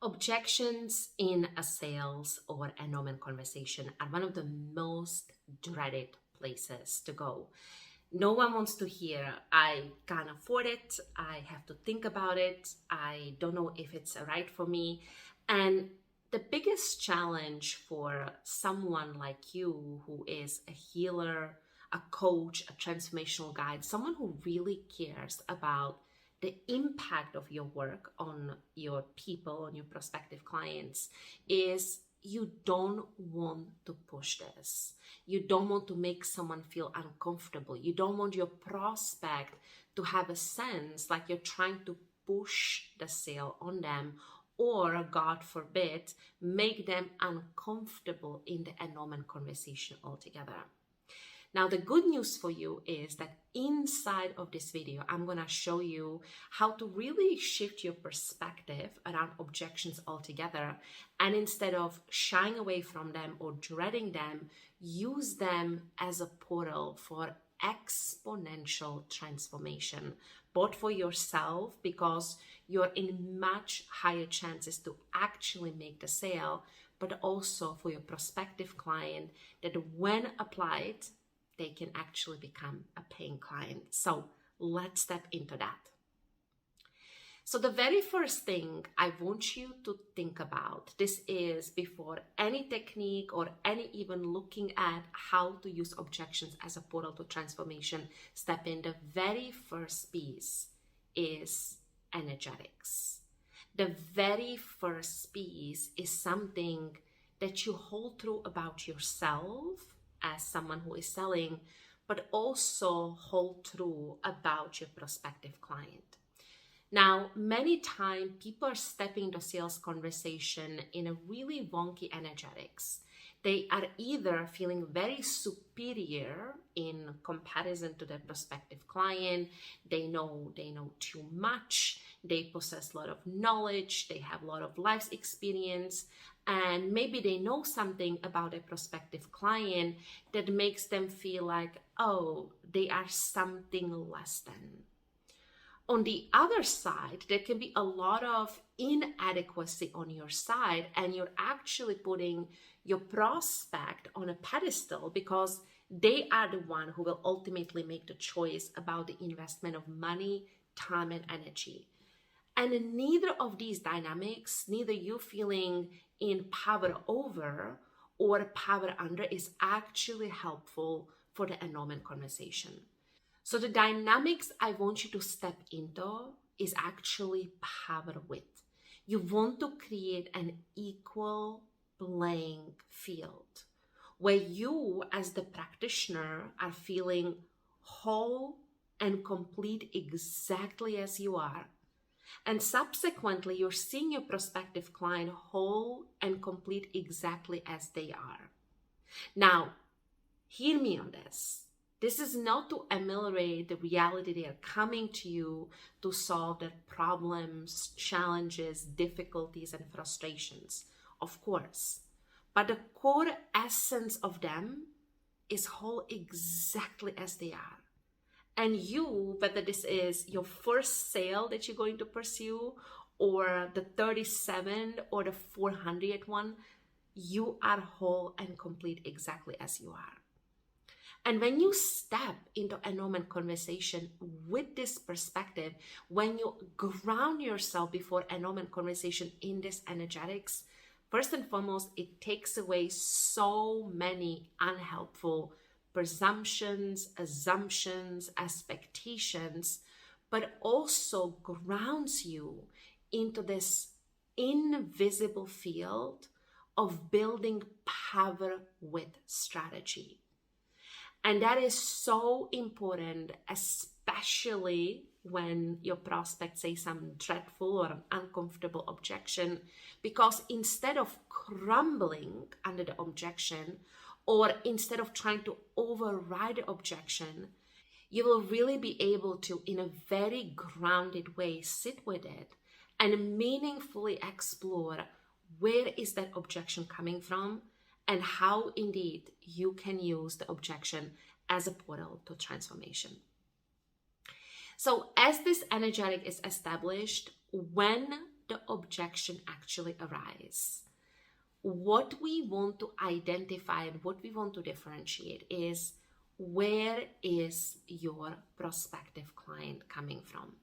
Objections in a sales or enrollment conversation are one of the most dreaded places to go. No one wants to hear, I can't afford it, I have to think about it, I don't know if it's right for me. And the biggest challenge for someone like you who is a healer, a coach, a transformational guide, someone who really cares about the impact of your work on your people, on your prospective clients, is you don't want to push this. You don't want to make someone feel uncomfortable. You don't want your prospect to have a sense like you're trying to push the sale on them, or God forbid, make them uncomfortable in the enrollment conversation altogether. Now, the good news for you is that inside of this video, I'm going to show you how to really shift your perspective around objections altogether. And instead of shying away from them or dreading them, use them as a portal for exponential transformation, both for yourself, because you're in much higher chances to actually make the sale, but also for your prospective client, that when applied, they can actually become a paying client. So let's step into that. So the very first thing I want you to think about, this is before any technique or any even looking at how to use objections as a portal to transformation, step in. The very first piece is energetics. The very first piece is something that you hold true about yourself as someone who is selling, but also hold true about your prospective client. Now, many times people are stepping into sales conversation in a really wonky energetics. They are either feeling very superior in comparison to their prospective client. They know too much. They possess a lot of knowledge. They have a lot of life experience. And maybe they know something about a prospective client that makes them feel like, oh, they are something less than. On the other side, there can be a lot of inadequacy on your side, and you're actually putting your prospect on a pedestal because they are the one who will ultimately make the choice about the investment of money, time, and energy. And neither of these dynamics, neither you feeling in power over or power under, is actually helpful for the enrollment conversation. So the dynamics I want you to step into is actually power with. You want to create an equal playing field where you as the practitioner are feeling whole and complete exactly as you are. And subsequently, you're seeing your prospective client whole and complete exactly as they are. Now, hear me on this. This is not to ameliorate the reality they are coming to you to solve their problems, challenges, difficulties, and frustrations, of course. But the core essence of them is whole exactly as they are. And you, whether this is your first sale that you're going to pursue, or the 37th or the 400th one, you are whole and complete exactly as you are. And when you step into enrollment conversation with this perspective, when you ground yourself before enrollment conversation in this energetics, first and foremost, it takes away so many unhelpful presumptions, assumptions, expectations, but also grounds you into this invisible field of building power with strategy. And that is so important, especially when your prospects say some dreadful or uncomfortable objection, because instead of crumbling under the objection, or instead of trying to override the objection, you will really be able to, in a very grounded way, sit with it and meaningfully explore where is that objection coming from, and how indeed you can use the objection as a portal to transformation. So as this energetic is established, when the objection actually arises, what we want to identify and what we want to differentiate is, where is your prospective client coming from?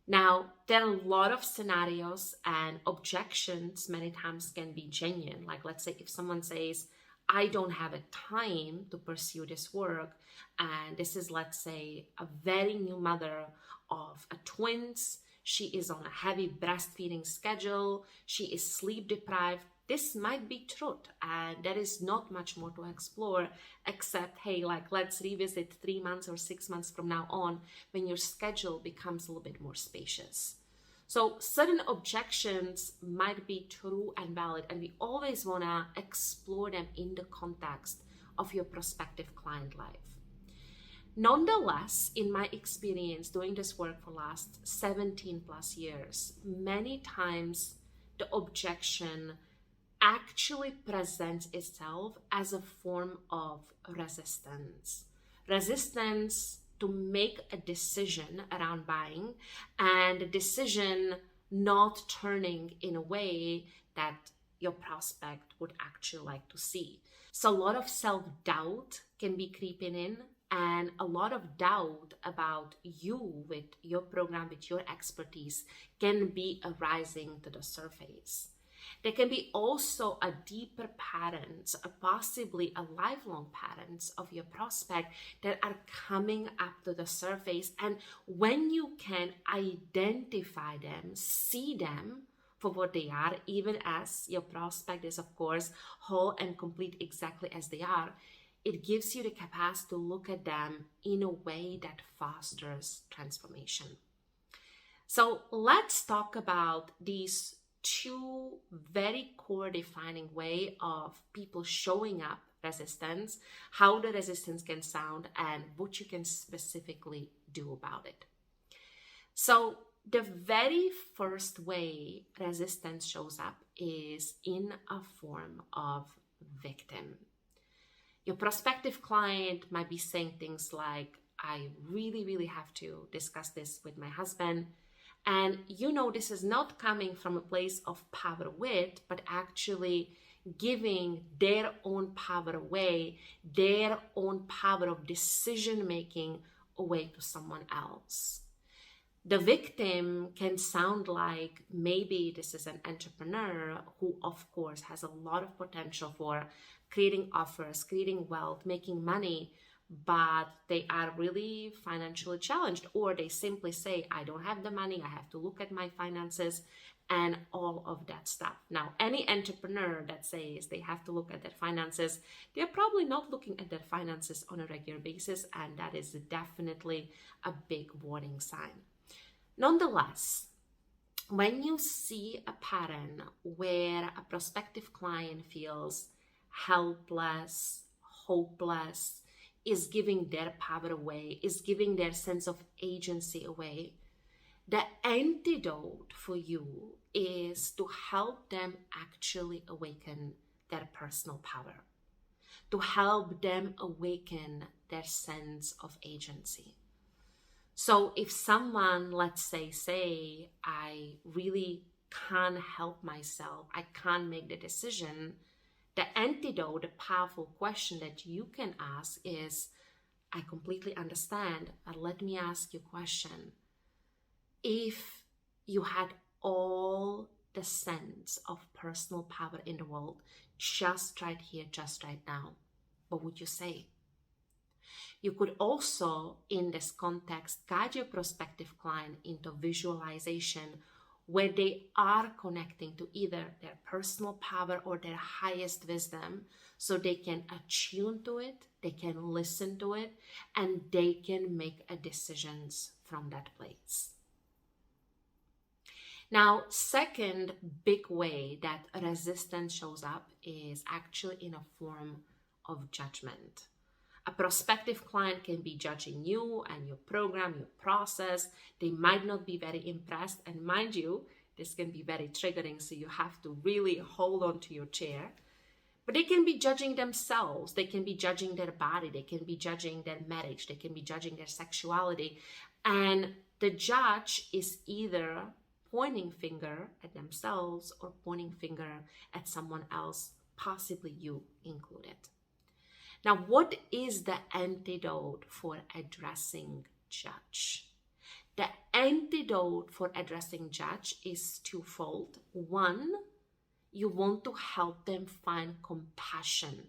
Now, there are a lot of scenarios, and objections many times can be genuine. Like, let's say if someone says, I don't have a time to pursue this work, and this is, let's say, a very new mother of twins. She is on a heavy breastfeeding schedule. She is sleep deprived. This might be truth, and there is not much more to explore except, hey, like, let's revisit 3 months or 6 months from now on when your schedule becomes a little bit more spacious. So certain objections might be true and valid, and we always want to explore them in the context of your prospective client life. Nonetheless, in my experience doing this work for the last 17 plus years, many times the objection actually presents itself as a form of resistance. Resistance to make a decision around buying, and a decision not turning in a way that your prospect would actually like to see. So a lot of self-doubt can be creeping in, and a lot of doubt about you with your program, with your expertise, can be arising to the surface. There can be also a deeper patterns, possibly a lifelong patterns of your prospect that are coming up to the surface. And when you can identify them, see them for what they are, even as your prospect is, of course, whole and complete exactly as they are, it gives you the capacity to look at them in a way that fosters transformation. So let's talk about these two very core defining way of people showing up resistance, how the resistance can sound, and what you can specifically do about it. So the very first way resistance shows up is in a form of victim. Your prospective client might be saying things like, I really have to discuss this with my husband. And this is not coming from a place of power wit, but actually giving their own power away, their own power of decision making away to someone else. The victim can sound like maybe this is an entrepreneur who, of course, has a lot of potential for creating offers, creating wealth, making money, but they are really financially challenged, or they simply say, I don't have the money, I have to look at my finances, and all of that stuff. Now, any entrepreneur that says they have to look at their finances, they're probably not looking at their finances on a regular basis, and that is definitely a big warning sign. Nonetheless, when you see a pattern where a prospective client feels helpless, hopeless, is giving their power away, is giving their sense of agency away, the antidote for you is to help them actually awaken their personal power, to help them awaken their sense of agency. So if someone, let's say, I really can't help myself, I can't make the decision, the antidote, the powerful question that you can ask is, I completely understand, but let me ask you a question. If you had all the sense of personal power in the world, just right here, just right now, what would you say? You could also, in this context, guide your prospective client into visualization where they are connecting to either their personal power or their highest wisdom, so they can attune to it, they can listen to it, and they can make decisions from that place. Now, second big way that resistance shows up is actually in a form of judgment. A prospective client can be judging you and your program, your process. They might not be very impressed. And mind you, this can be very triggering, so you have to really hold on to your chair. But they can be judging themselves. They can be judging their body. They can be judging their marriage. They can be judging their sexuality. And the judge is either pointing finger at themselves or pointing finger at someone else, possibly you included. Now, what is the antidote for addressing judge? The antidote for addressing judge is twofold. One, you want to help them find compassion.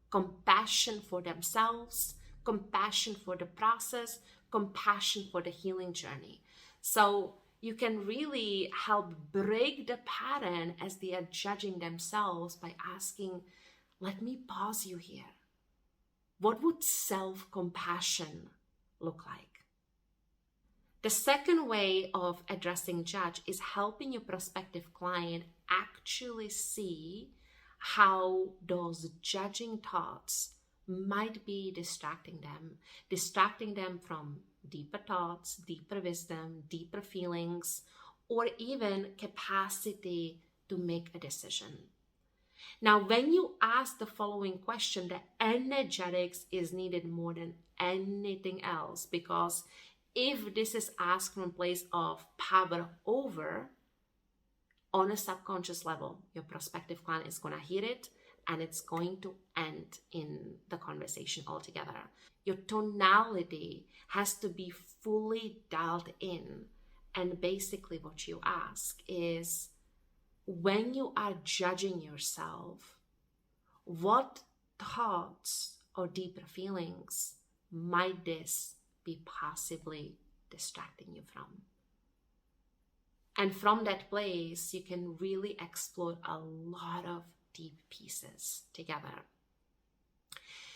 Compassion for themselves, compassion for the process, compassion for the healing journey. So you can really help break the pattern as they are judging themselves by asking, let me pause you here. What would self-compassion look like? The second way of addressing judge is helping your prospective client actually see how those judging thoughts might be distracting them from deeper thoughts, deeper wisdom, deeper feelings, or even capacity to make a decision. Now, when you ask the following question, the energetics is needed more than anything else, because if this is asked from a place of power over, on a subconscious level, your prospective client is going to hear it and it's going to end in the conversation altogether. Your tonality has to be fully dialed in. And basically what you ask is, when you are judging yourself, what thoughts or deeper feelings might this be possibly distracting you from? And from that place, you can really explore a lot of deep pieces together.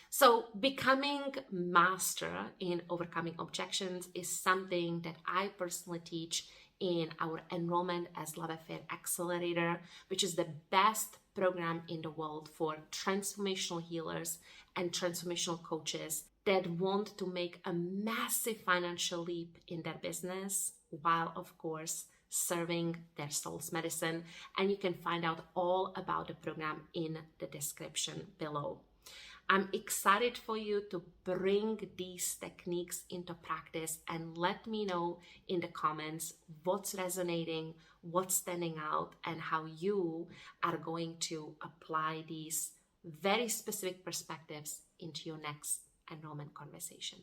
So becoming master in overcoming objections is something that I personally teach in our Enrollment as Love Affair Accelerator, which is the best program in the world for transformational healers and transformational coaches that want to make a massive financial leap in their business while, of course, serving their soul's medicine. And you can find out all about the program in the description below. I'm excited for you to bring these techniques into practice, and let me know in the comments what's resonating, what's standing out, and how you are going to apply these very specific perspectives into your next enrollment conversation.